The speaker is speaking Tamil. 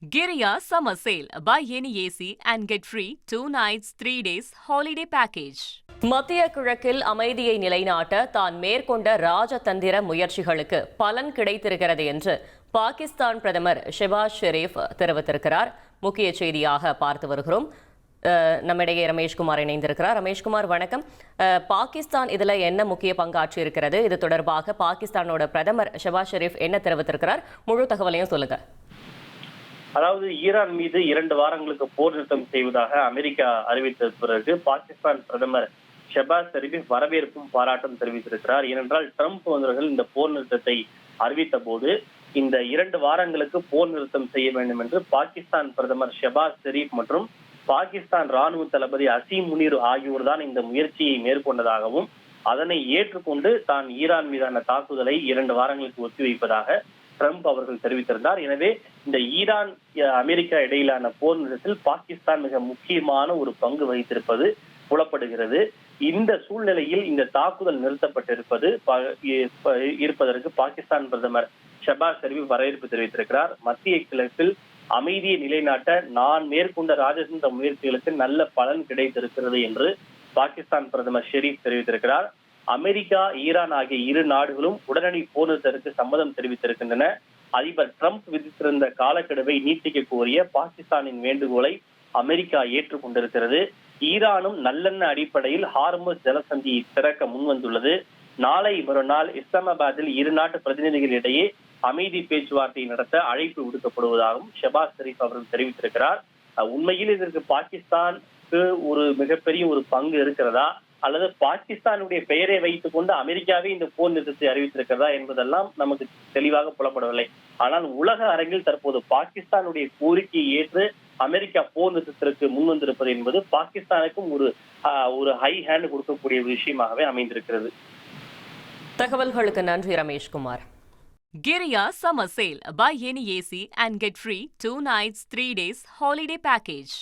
Giria Summer Sale. Buy any AC and get free 2 nights, 3 days holiday package. மத்திய கிழக்கில் அமைதியை நிலைநாட்ட தான் மேற்கொண்ட ராஜதந்திர முயற்சிகளுக்கு பலன் கிடைத்திருக்கிறது என்று பாகிஸ்தான் பிரதமர் ஷெபாஸ் ஷெரீப் தெரிவித்திருக்கிறார். முக்கிய செய்தியாக பார்த்து வருகிறோம். நம்மிடையே ரமேஷ்குமார் இணைந்திருக்கிறார். ரமேஷ்குமார், வணக்கம். பாகிஸ்தான் இதுல என்ன முக்கிய பங்காற்றி இருக்கிறது? இது தொடர்பாக பாகிஸ்தானோட பிரதமர் ஷெபாஸ் ஷெரீப் என்ன தெரிவித்திருக்கிறார்? முழு தகவலையும் சொல்லுங்க. அதாவது ஈரான் மீது 2 வாரங்களுக்கு போர் நிறுத்தம் செய்வதாக அமெரிக்கா அறிவித்த பிறகு பாகிஸ்தான் பிரதமர் ஷெபாஸ் ஷெரீப் வரவேற்பும் பாராட்டும் தெரிவித்திருக்கிறார். ஏனென்றால் ட்ரம்ப் அவர்கள் இந்த போர் நிறுத்தத்தை அறிவித்த போது இந்த 2 வாரங்களுக்கு போர் நிறுத்தம் செய்ய வேண்டும் என்று பாகிஸ்தான் பிரதமர் ஷெபாஸ் ஷெரீப் மற்றும் பாகிஸ்தான் ராணுவ தளபதி அசீம் முனீர் ஆகியோர் தான் இந்த முயற்சியை மேற்கொண்டதாகவும் அதனை ஏற்றுக்கொண்டு தான் ஈரான் மீதான தாக்குதலை 2 வாரங்களுக்கு ஒத்திவைப்பதாக ட்ரம்ப் அவர்கள் தெரிவித்திருந்தார். எனவே இந்த ஈரான் அமெரிக்கா இடையிலான போர் நிறுத்தத்தில் பாகிஸ்தான் மிக முக்கியமான ஒரு பங்கு வகித்திருப்பது புலப்படுகிறது. இந்த சூழ்நிலையில் இந்த தாக்குதல் நிறுத்தப்பட்டிருப்பது இருப்பதற்கு பாகிஸ்தான் பிரதமர் ஷெபாஸ் ஷெரீப் வரவேற்பு தெரிவித்திருக்கிறார். மத்திய கிழக்கில் அமைதியை நிலைநாட்ட நான் மேற்கொண்ட ராஜதந்திர முயற்சிகளுக்கு நல்ல பலன் கிடைத்திருக்கிறது என்று பாகிஸ்தான் பிரதமர் ஷெரீப் தெரிவித்திருக்கிறார். அமெரிக்கா, ஈரான் ஆகிய 2 நாடுகளும் உடனடி போர் நிறுத்தத்திற்கு சம்மதம் தெரிவித்திருக்கின்றன. அதிபர் ட்ரம்ப் விதித்திருந்த காலக்கெடுவை நீட்டிக்க கோரிய பாகிஸ்தானின் வேண்டுகோளை அமெரிக்கா ஏற்றுக்கொண்டிருக்கிறது. ஈரானும் நல்லெண்ண அடிப்படையில் ஹார்முஸ் ஜலசந்தியை திறக்க முன்வந்துள்ளது. நாளை மறுநாள் இஸ்லாமாபாத்தில் 2 நாட்டு பிரதிநிதிகளிடையே அமைதி பேச்சுவார்த்தை நடத்த அழைப்பு விடுக்கப்படுவதாகவும் ஷெபாஸ் ஷெரீப் அவர்கள் தெரிவித்திருக்கிறார். உண்மையில் இதற்கு பாகிஸ்தானுக்கு ஒரு மிகப்பெரிய ஒரு பங்கு இருக்கிறதா, அல்லது பாகிஸ்தானுடைய பெயரை வைத்துக் கொண்டு அமெரிக்காவே இந்த போர் நிறுத்தத்தை அறிவித்திருக்கிறதா என்பதெல்லாம் நமக்கு தெளிவாக புலப்படவில்லை. ஆனால் உலக அரங்கில் தற்போது பாகிஸ்தானுடைய கோரிக்கையை ஏற்று அமெரிக்கா போர் நிறுத்தத்திற்கு முன்வந்திருப்பது என்பது பாகிஸ்தானுக்கும் ஒரு ஹை ஹேண்ட் கொடுக்கக்கூடிய விஷயமாகவே அமைந்திருக்கிறது. தகவல்களுக்கு நன்றி Rameshkumar. Giria Summer Sale. Buy any AC and get free 2 nights, 3 days holiday package.